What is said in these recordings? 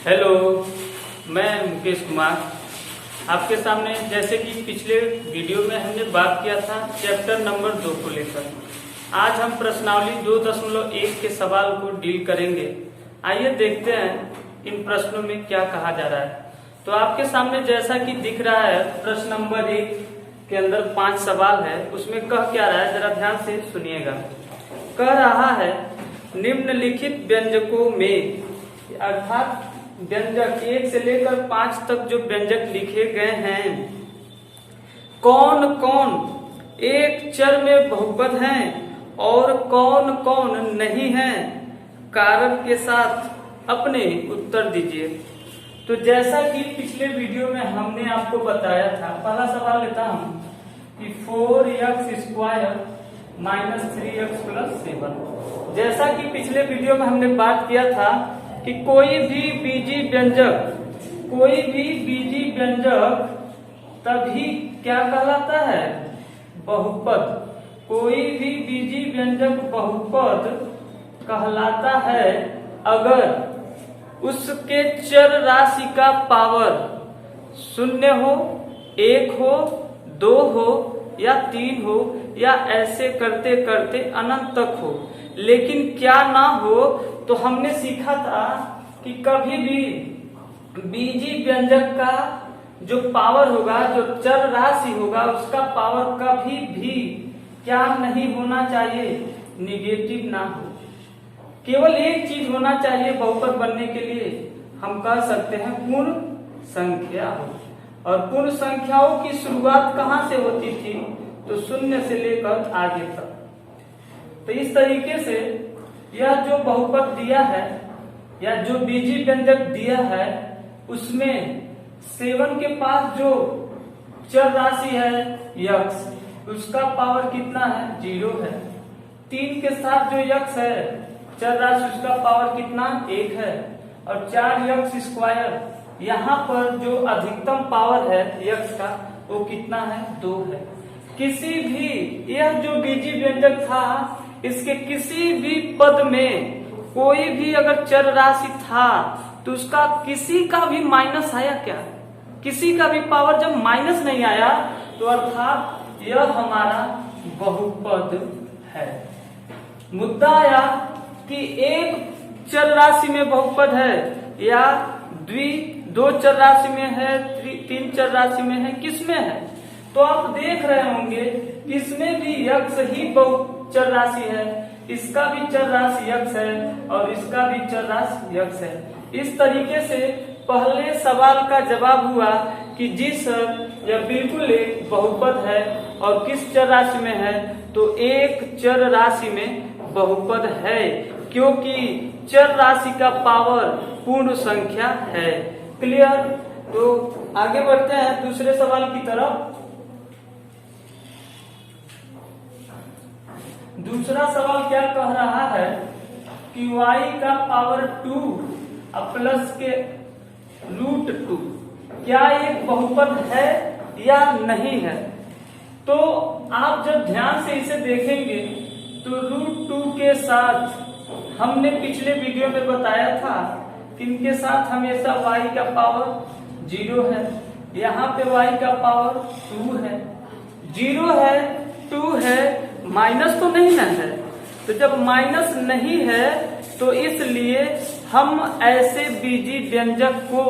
Hello, मैं मुकेश कुमार आपके सामने। जैसे कि पिछले वीडियो में हमने बात किया था चैप्टर नंबर 2 को लेकर, आज हम प्रश्नावली 2.1 के सवाल को डील करेंगे। आइए देखते हैं इन प्रश्नों में क्या कहा जा रहा है। तो आपके सामने जैसा कि दिख रहा है, प्रश्न नंबर 1 के अंदर 5 सवाल है। उसमें कह क्या रहा है, जरा ध्यान से सुनिएगा। कह रहा है निम्नलिखित व्यंजकों में, अर्थात व्यंजक 1 से लेकर 5 तक जो व्यंजक लिखे गए हैं, कौन कौन एक चर में बहुपद हैं और कौन कौन नहीं हैं, कारक के साथ अपने उत्तर दीजिए। तो जैसा कि पिछले वीडियो में हमने आपको बताया था, पहला सवाल लेता हूं कि 4x² - 3x + 7। जैसा कि पिछले वीडियो में हमने बात किया था कि कोई भी बीजी व्यंजक तभी क्या कहलाता है, बहुपद। कोई भी बीजी व्यंजक बहुपद कहलाता है अगर उसके चर राशि का पावर 0 हो, 1 हो, 2 हो या 3 हो, या ऐसे करते करते अनंत तक हो। लेकिन क्या ना हो, तो हमने सीखा था कि कभी भी बीजी व्यंजक का जो पावर होगा, जो चर राशि होगा, उसका पावर कभी भी क्या नहीं होना चाहिए, निगेटिव ना हो। केवल एक चीज होना चाहिए बहुपद बनने के लिए, हम कह सकते हैं पूर्ण संख्या हो। और पूर्ण संख्याओं की शुरुआत कहां से होती थी, तो 0 से लेकर आगे तक। तो इस तरीके से यह जो बहुपद दिया है या जो बीजी व्यंजक दिया है, उसमें 7 के पास जो चर राशि है x, उसका पावर कितना है, 0 है। 3 के साथ जो x है चर राशि, उसका पावर कितना, 1 है। और 4x², यहाँ पर जो अधिकतम पावर है x का, वो कितना है, 2 है। किसी भी, यह जो बीजी व्यंजक था, इसके किसी भी पद में कोई भी अगर चर राशि था, तो उसका किसी का भी माइनस आया क्या, किसी का भी पावर जब माइनस नहीं आया, तो अर्थात यह हमारा बहुपद है। मुद्दा आया कि एक चर राशि में बहुपद है या 2 चर राशि में है, 3 चर राशि में है, किसमें है। तो आप देख रहे होंगे इसमें भी x ही बहु चर राशि है, इसका भी चर राशि x है और इसका भी चर राशि x है। इस तरीके से पहले सवाल का जवाब हुआ कि जी सर, यह बिल्कुल एक बहुपद है। और किस चर राशि में है, तो एक चर राशि में बहुपद है, क्योंकि चर राशि का पावर पूर्ण संख्या है। क्लियर। तो आगे बढ़ते हैं दूसरे सवाल की तरफ। दूसरा सवाल क्या कह रहा है कि y का पावर 2 प्लस के √2 क्या एक बहुपद है या नहीं है। तो आप जब ध्यान से इसे देखेंगे, तो √2 के साथ हमने पिछले वीडियो में बताया था कि इनके साथ हमेशा y का पावर 0 है। यहाँ पे y का पावर 2 है, 0 है, 2 है, माइनस तो नहीं ना है। तो जब माइनस नहीं है, तो इसलिए हम ऐसे बीजी व्यंजक को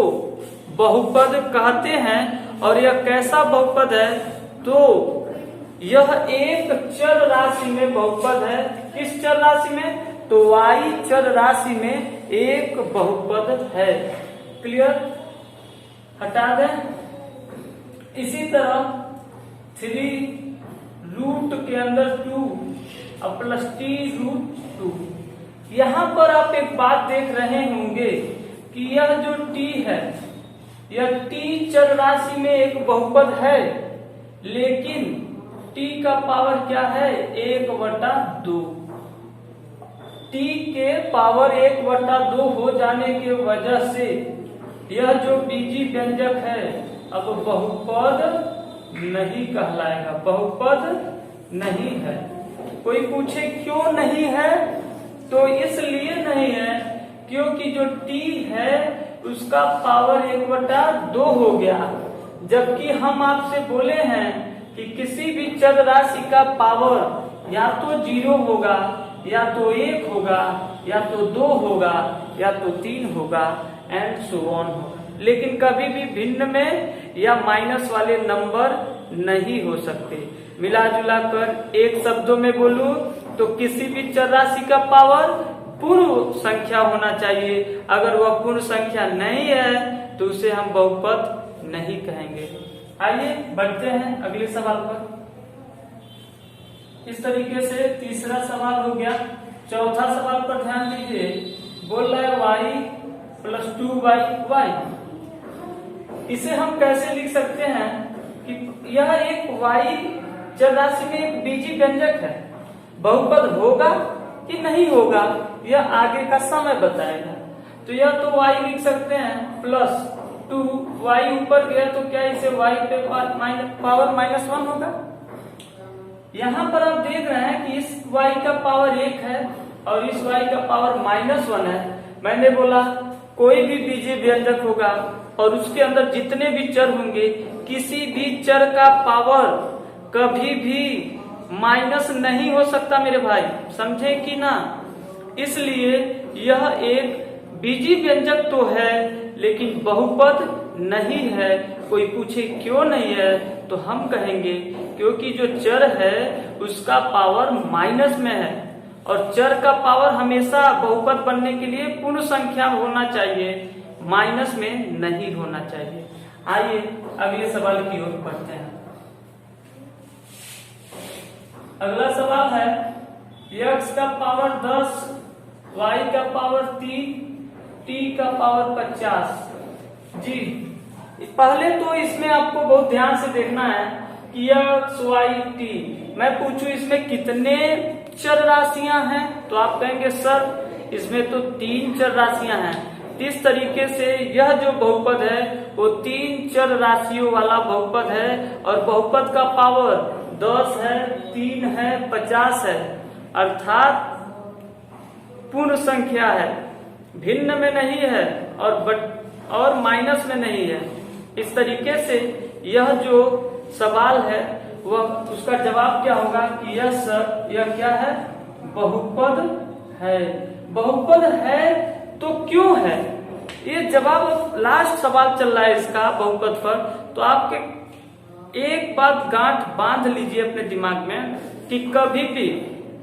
बहुपद कहते हैं। और यह कैसा बहुपद है, तो यह एक चर राशि में बहुपद है। किस चर राशि में, तो y चर राशि में एक बहुपद है। क्लियर, हटा दें। इसी तरह 3 रूट के अंदर 2 प्लस t√2। यहाँ पर आप एक बात देख रहे होंगे कि यह जो t है, यह t चर राशि में एक बहुपद है, लेकिन t का पावर क्या है, 1/2। t के पावर 1/2 हो जाने की वजह से यह जो बीजी व्यंजक है अब बहुपद नहीं कहलाएगा, बहुपद नहीं है। कोई पूछे क्यों नहीं है, तो इसलिए नहीं है क्योंकि जो t है उसका पावर 1/2 हो गया, जबकि हम आपसे बोले हैं कि किसी भी चर राशि का पावर या तो 0 होगा, या तो 1 होगा, या तो 2 होगा, या तो 3 होगा एंड सो ऑन होगा, लेकिन कभी भी भिन्न में या माइनस वाले नंबर नहीं हो सकते। मिला जुला कर एक शब्दों में बोलूं तो किसी भी चर राशि का पावर पूर्ण संख्या होना चाहिए। अगर वह पूर्ण संख्या नहीं है तो उसे हम बहुपद नहीं कहेंगे। आइए बढ़ते हैं अगले सवाल पर। इस तरीके से तीसरा सवाल हो गया। चौथा सवाल पर ध्यान दीजिए, बोल रहा है y + 2y। इसे हम कैसे लिख सकते हैं कि यह एक y चर राशि में एक बीजी व्यंजक है, बहुपद होगा कि नहीं होगा यह आगे का समय बताएगा। तो यह तो y लिख सकते हैं +2, y ऊपर गया तो क्या इसे y पे पावर -1 होगा। यहाँ पर आप देख रहे हैं कि इस y का पावर 1 है और इस y का पावर -1 है। मैंने बोला कोई भी बीजीय व्यंजक होगा और उसके अंदर जितने भी चर होंगे, किसी भी चर का पावर कभी भी माइनस नहीं हो सकता मेरे भाई, समझे कि ना। इसलिए यह एक बीजीय व्यंजक तो है लेकिन बहुपद नहीं है। कोई पूछे क्यों नहीं है तो हम कहेंगे क्योंकि जो चर है उसका पावर माइनस में है और चर का पावर हमेशा बहुपद बनने के लिए पूर्ण संख्या होना चाहिए, माइनस में नहीं होना चाहिए। आइए अगले सवाल की ओर बढ़ते हैं। अगला सवाल है x का पावर 10, y का पावर 3, t का पावर 50। जी पहले तो इसमें आपको बहुत ध्यान से देखना है कि x, y, t, मैं पूछूं इसमें कितने चर राशियां हैं तो आप कहेंगे सर इसमें तो 3 चर राशियां हैं। इस तरीके से यह जो बहुपद है वो 3 चर राशियों वाला बहुपद है और बहुपद का पावर 10 है, 3 है, 50 है, अर्थात पूर्ण संख्या है, भिन्न में नहीं है और माइनस में नहीं है। इस तरीके से यह जो सवाल है वह उसका जवाब क्या होगा कि यह क्या है, बहुपद है। बहुपद है तो क्यों है, ये जवाब लास्ट सवाल चल रहा है इसका बहुपद पर। तो आपके एक बात गांठ बांध लीजिए अपने दिमाग में कि कभी भी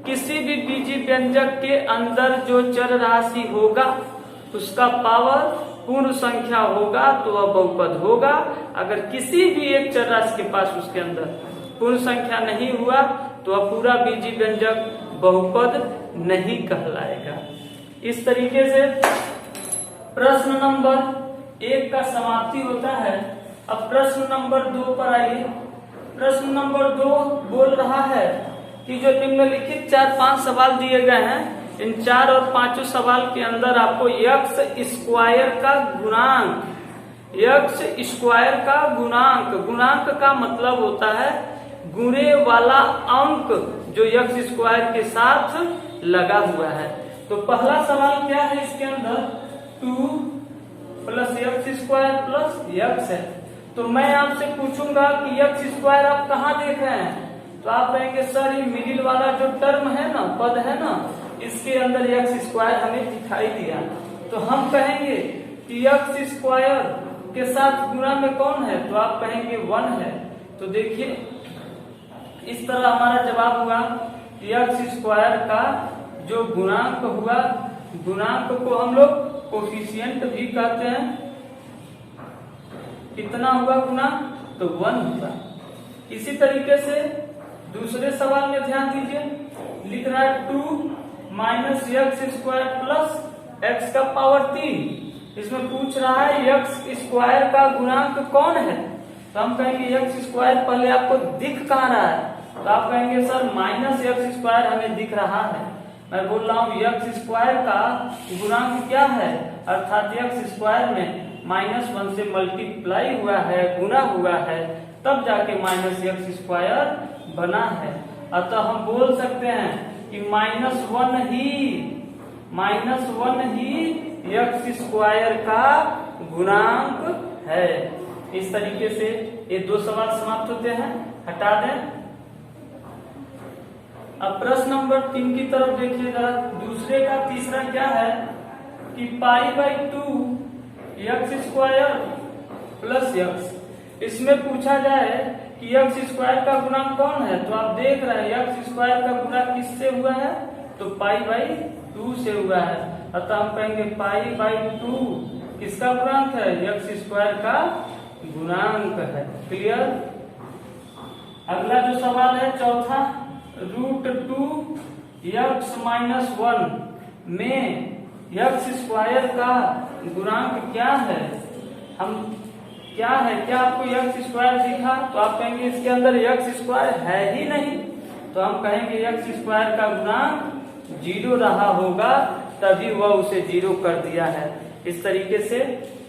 किसी भी बीजीय व्यंजक के अंदर जो चर राशि होगा उसका पावर पूर्ण संख्या होगा तो वह बहुपद होगा। अगर किसी भी एक चर राशि के पास उसके अंदर पूर्ण संख्या नहीं हुआ तो वह पूरा बीजीय व्यंजक बहुपद नहीं कहलाएगा। इस तरीके से प्रश्न नंबर 1 का समाप्ति होता है। अब प्रश्न नंबर 2 पर आइए। प्रश्न नंबर 2 बोल रहा है कि जो निम्नलिखित 4-5 सवाल दिए गए हैं, इन 4 और 5 सवाल के अंदर आपको x स्क्वायर का गुणांक, x स्क्वायर का गुणांक, गुणांक का मतलब होता है गुणे वाला अंक जो x स्क्वायर के साथ लगा हुआ है। तो पहला सवाल क्या है इसके अंदर, 2 + x² + x है। तो मैं आपसे पूछूंगा कि x स्क्वायर आप कहाँ देख रहे हैं तो आप कहेंगे सर ये मिडिल वाला जो टर्म है ना, पद है ना, इसके अंदर x स्क्वायर हमें दिखाई दिया। तो हम कहेंगे कि x स्क्वायर के साथ गुणा में कौन है तो आप कहेंगे 1 है। तो देखिए इस तरह हमारा जवाब हुआ कि x स्क्वायर का जो गुणांक हुआ, गुणांक को हम लोग कोफिशिएंट भी कहते हैं। कितना हुआ गुना तो 1 हुआ। इसी तरीके से दूसरे सवाल में ध्यान दीजिए, लिख रहा है 2 - x² + x का पावर 3। इसमें पूछ रहा है x स्क्वायर का गुणांक कौन है तो हम कहेंगे x स्क्वायर पहले आपको दिख कहाँ रहा है तो आप कहेंगे सर -x² हमें दिख रहा है। मैं बोल रहा हूँ x स्क्वायर का गुणांक क्या है, अर्थात x स्क्वायर में -1 से मल्टीप्लाई हुआ है, गुणा हुआ है, तब जाके -x² बना है। अतः हम बोल सकते हैं कि -1 ही -1 ही x स्क्वायर का गुणांक है। इस तरीके से ये 2 सवाल समाप्त होते हैं, हटा दें। अब प्रश्न नंबर 3 की तरफ देखिए जरा। दूसरे का तीसरा क्या है कि π/2 x स्क्वायर प्लस x। इसमें पूछा जाए कि x स्क्वायर का गुणा कौन है, तो आप देख रहे हैं x स्क्वायर का गुणा किससे हुआ है, तो π/2 से हुआ है। अतः हम कहेंगे π/2 किसका गुणांक है, x स्क्वायर का गुणांक है। क्लियर। अगला जो सवाल है चौथा, √2x-1 में x स्क्वायर का गुणांक क्या है। हम क्या है, क्या आपको x स्क्वायर दिखा, तो आप कहेंगे इसके अंदर x स्क्वायर है ही नहीं, तो हम कहेंगे x स्क्वायर का गुणांक 0 रहा होगा, तभी वह उसे 0 कर दिया है। इस तरीके से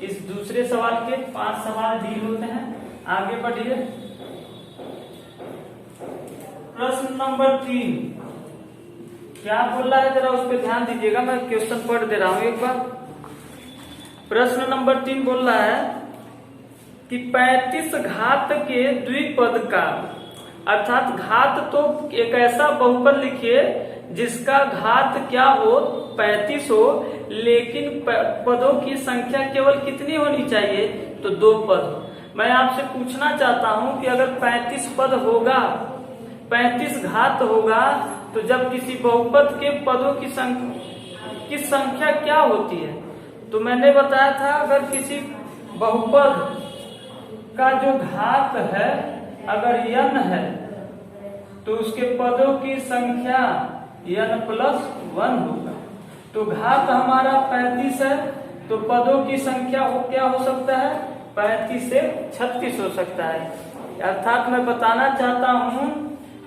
इस दूसरे सवाल के 5 सवाल डील होते हैं। आगे बढ़िए। प्रश्न नंबर 3 क्या बोल रहा है, जरा उस पर ध्यान दीजिएगा, मैं क्वेश्चन पढ़ दे रहा हूं एक बार। प्रश्न नंबर 3 बोल रहा है कि 35 घात के द्विपद का, अर्थात घात तो एक ऐसा बहुपद लिखिए जिसका घात क्या हो, 35 हो, लेकिन पदों की संख्या केवल कितनी होनी चाहिए, तो 2 पद। मैं आपसे पूछना चाहता हूं कि अगर 35 पद होगा, 35 घात होगा, तो जब किसी बहुपद के पदों की संख्या क्या होती है, तो मैंने बताया था अगर किसी बहुपद का जो घात है अगर n है, तो उसके पदों की संख्या n+1 होगा। तो घात हमारा 35 है, तो पदों की संख्या क्या हो सकता है, 35 से 36 हो सकता है। अर्थात मैं बताना चाहता हूं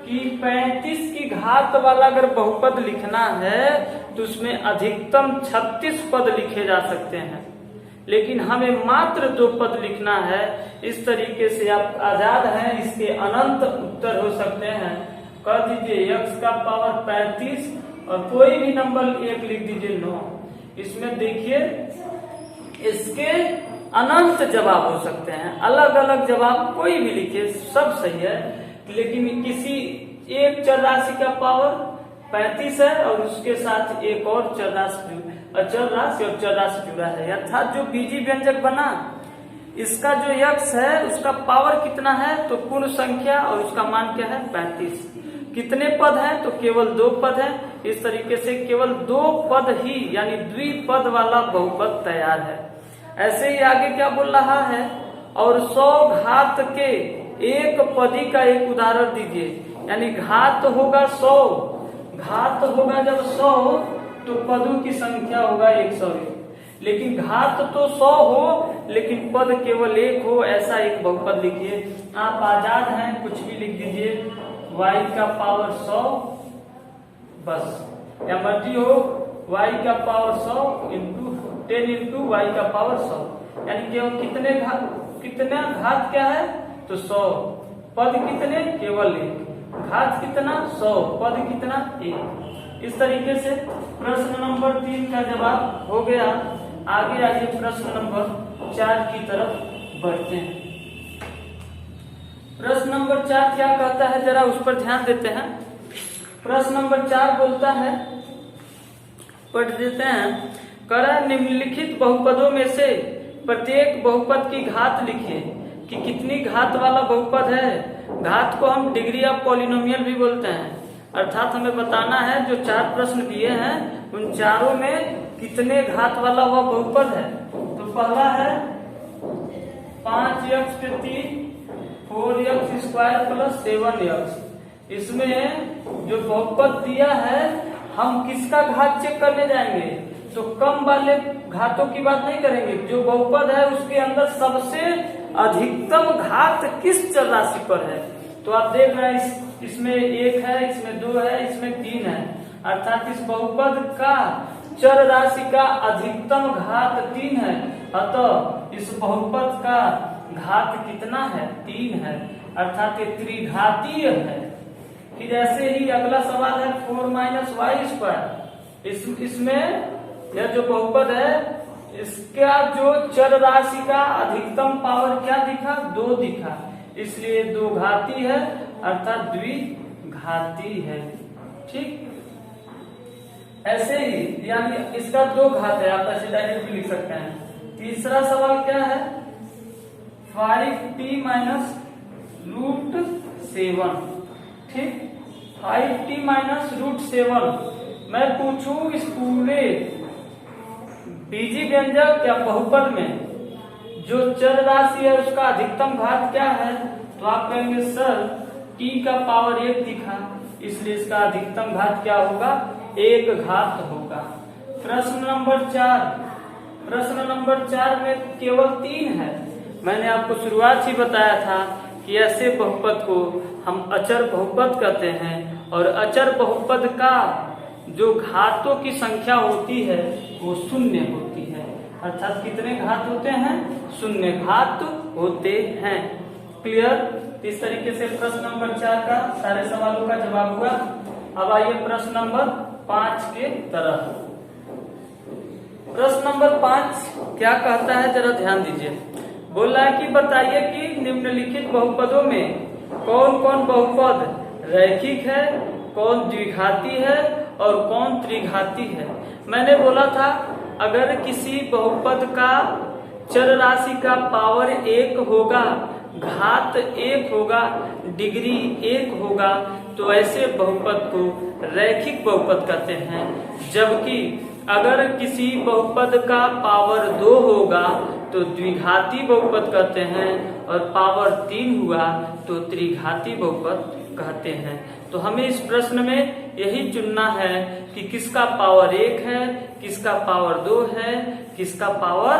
कि 35 की घात वाला अगर बहुपद लिखना है तो उसमें अधिकतम 36 पद लिखे जा सकते हैं, लेकिन हमें मात्र 2 पद लिखना है। इस तरीके से आप आजाद हैं, इसके अनंत उत्तर हो सकते हैं। कर दीजिए x का पावर 35 और कोई भी नंबर 1 लिख दीजिए 9। इसमें देखिए इसके अनंत जवाब हो सकते हैं, अलग अलग जवाब कोई भी लिखिए सब सही है, लेकिन किसी एक चर राशि का पावर 35 है और उसके साथ एक और चर राशि और चर राशि जुड़ा है, अर्थात जो बीजी व्यंजक बना इसका जो x है उसका पावर कितना है, तो पूर्ण संख्या और उसका मान क्या है, 35। कितने पद हैं, तो केवल 2 पद हैं। इस तरीके से केवल 2 पद ही यानी द्विपद वाला बहुपद तैयार है। ऐसे ही आगे क्या बोल रहा है, और 100 घात के एक पदी का एक उदाहरण दीजिए। यानी घात होगा 100, घात होगा जब 100 तो पदों की संख्या होगा 101, लेकिन घात तो 100 हो लेकिन पद केवल 1 हो, ऐसा एक बहुपद लिखिए। आप आजाद हैं, कुछ भी लिख दीजिए, y का पावर 100 बस, या मर्जी हो y का पावर 100 इंटू 10 इंटू y का पावर 100, यानी केवल कितना घात क्या है, तो 100, पद कितने, केवल 1, घात कितना 100, पद कितना 1। इस तरीके से प्रश्न नंबर 3 का जवाब हो गया। आगे आइए प्रश्न नंबर 4 की तरफ बढ़ते हैं। प्रश्न नंबर 4 क्या कहता है, जरा उस पर ध्यान देते हैं। प्रश्न नंबर 4 बोलता है, पढ़ देते हैं, करा निम्नलिखित बहुपदों में से प्रत्येक बहुपद की घात लिखिए कि कितनी घात वाला बहुपद है। घात को हम डिग्री ऑफ पॉलिनोमियल भी बोलते हैं, अर्थात हमें बताना है जो 4 प्रश्न दिए हैं उन चारों में कितने घात वाला वह बहुपद है। तो पहला है 5x के 3 4x स्क्वायर प्लस 7x। इसमें जो बहुपद दिया है हम किसका घात चेक करने जाएंगे, तो कम वाले घातों की बात नहीं करेंगे, जो बहुपद है उसके अंदर सबसे अधिकतम घात किस चर राशि पर है। तो आप देख रहे हैं इसमें 1 है, इसमें 2 है, इसमें 3 है, अर्थात इस बहुपद का चर राशि का अधिकतम घात 3 है, अतः इस बहुपद का घात कितना है, 3 है, अर्थात ये त्रिघातीय है। फिर ऐसे ही अगला सवाल है 4 - y स्क्वायर। इसमें यह जो बहुपद है इसका जो चर राशि का अधिकतम पावर क्या दिखा, 2 दिखा, इसलिए 2 घाती है अर्थात द्विघाती है। ठीक, ऐसे ही यानी इसका 2 घात है, आप ऐसे डायरेक्ट भी लिख सकते हैं। तीसरा सवाल क्या है, 5t माइनस √7। ठीक, 5t माइनस √7 मैं पूछूं इस पूरे बीजी व्यंजक या बहुपद में जो चर राशि है उसका अधिकतम घात क्या है, तो आप कहेंगे सर t का पावर 1 दिखा, इसलिए इसका अधिकतम घात क्या होगा, 1 घात होगा। प्रश्न नंबर 4 में केवल 3 है। मैंने आपको शुरुआत ही बताया था कि ऐसे बहुपद को हम अचर बहुपद कहते हैं, और अचर बहुपद का जो घातों की संख्या होती है वो 0 होती है, अर्थात कितने घात होते हैं, 0 घात होते हैं। क्लियर। इस तरीके से प्रश्न नंबर 4 का सारे सवालों का जवाब हुआ। अब आइए प्रश्न नंबर 5 के तरफ। प्रश्न नंबर 5 क्या कहता है, जरा ध्यान दीजिए। बोल रहा है कि बताइए कि निम्नलिखित बहुपदों में कौन कौन बहुपद रैखिक है, कौन द्विघाती है और कौन त्रिघाती है। मैंने बोला था अगर किसी बहुपद का चर राशि का पावर 1 होगा, घात 1 होगा, डिग्री 1 होगा, तो ऐसे बहुपद को रैखिक बहुपद कहते हैं। जबकि अगर किसी बहुपद का पावर 2 होगा तो द्विघाती बहुपद कहते हैं, और पावर 3 हुआ तो त्रिघाती बहुपद कहते हैं। तो हमें इस प्रश्न में यही चुनना है कि किसका पावर 1 है, किसका पावर 2 है, किसका पावर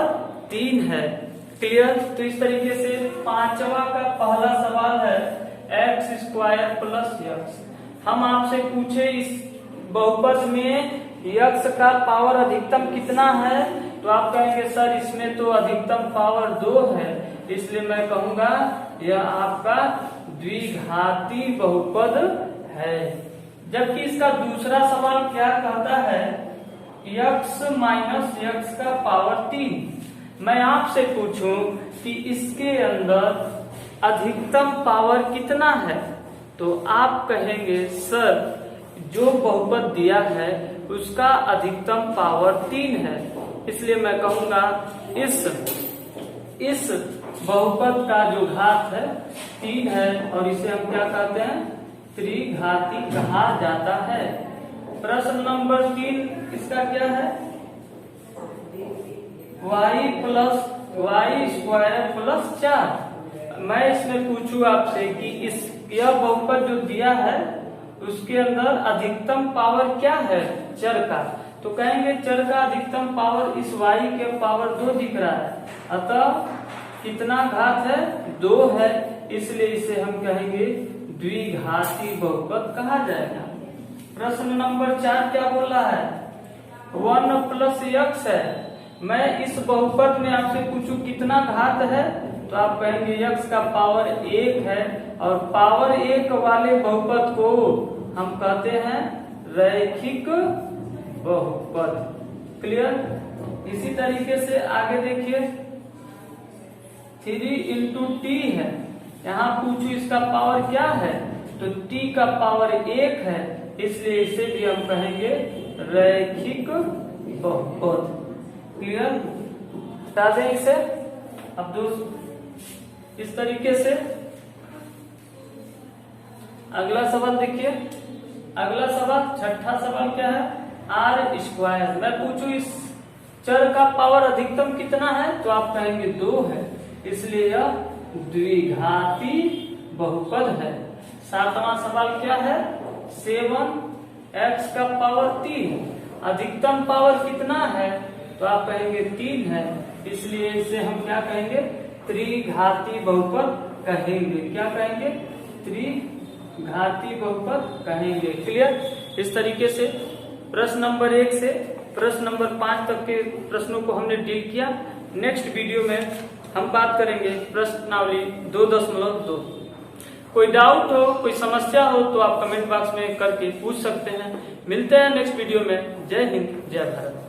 3 है। क्लियर। तो इस तरीके से 5वां का पहला सवाल है x² + x। हम आपसे पूछे इस बहुपद में x का पावर अधिकतम कितना है, तो आप कहेंगे सर इसमें तो अधिकतम पावर 2 है, इसलिए मैं कहूंगा यह आपका द्विघाती बहुपद है। जबकि इसका दूसरा सवाल क्या कहता है, x - x का पावर 3। मैं आपसे पूछूं कि इसके अंदर अधिकतम पावर कितना है, तो आप कहेंगे सर जो बहुपद दिया है उसका अधिकतम पावर 3 है, इसलिए मैं कहूंगा इस बहुपद का जो घात है 3 है, और इसे हम क्या कहते हैं, त्रिघाती कहा जाता है। प्रश्न नंबर 3 इसका क्या है, y + y² + 4। मैं इसमें पूछूं आपसे कि यह बहुपद जो दिया है उसके अंदर अधिकतम पावर क्या है चर का, तो कहेंगे चर का अधिकतम पावर इस y के पावर 2 दिख रहा है, अतः कितना घात है, 2 है, इसलिए इसे हम कहेंगे द्विघाती बहुपद कहा जाएगा। प्रश्न नंबर 4 क्या बोल रहा है, 1 + x है। मैं इस बहुपद में आपसे पूछूं कितना घात है, तो आप कहेंगे x का पावर 1 है, और पावर 1 वाले बहुपद को हम कहते हैं रैखिक बहुपद। क्लियर। इसी तरीके से आगे देखिए 3 × t है, यहाँ पूछू इसका पावर क्या है, तो t का पावर 1 है, इसलिए इसे भी हम कहेंगे रैखिक बहुपद। क्लियर। बता दें इसे। अब इस तरीके से अगला सवाल देखिए। अगला सवाल 6ठा सवाल क्या है, r²। मैं पूछूं इस चर का पावर अधिकतम कितना है, तो आप कहेंगे 2 है, इसलिए यह द्विघाती बहुपद है। 7वां सवाल क्या है, 7x का पावर 3। अधिकतम पावर कितना है, तो आप कहेंगे 3 है, इसलिए इसे हम क्या कहेंगे, त्रिघाती बहुपद कहेंगे। क्या कहेंगे, त्रिघाती बहुपद कहेंगे। क्लियर। इस तरीके से प्रश्न नंबर 1 से प्रश्न नंबर 5 तक के प्रश्नों को हमने डील किया। नेक्स्ट वीडियो में हम बात करेंगे प्रश्नावली 2.2। कोई डाउट हो, कोई समस्या हो तो आप कमेंट बॉक्स में करके पूछ सकते हैं। मिलते हैं नेक्स्ट वीडियो में। जय हिंद, जय भारत।